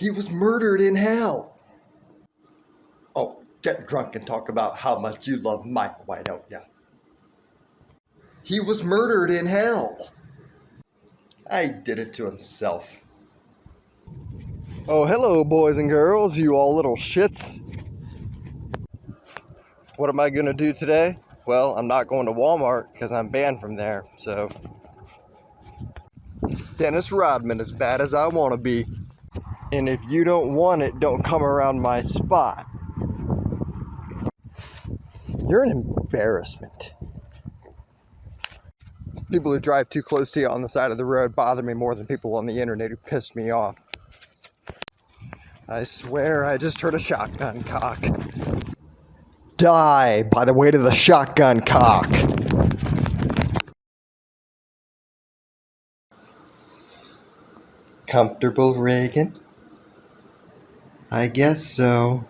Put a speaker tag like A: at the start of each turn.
A: He was murdered in hell. Oh, get drunk and talk about how much you love Mike, why don't ya? He was murdered in hell. I did it to himself. Oh, hello, boys and girls, you all little shits. What am I going to do today? Well, I'm not going to Walmart because I'm banned from there, so. Dennis Rodman, as bad as I want to be. And if you don't want it, don't come around my spot. You're an embarrassment. People who drive too close to you on the side of the road bother me more than people on the internet who piss me off. I swear I just heard a shotgun cock. Die by the weight of the shotgun cock. Comfortable, Reagan? I guess so.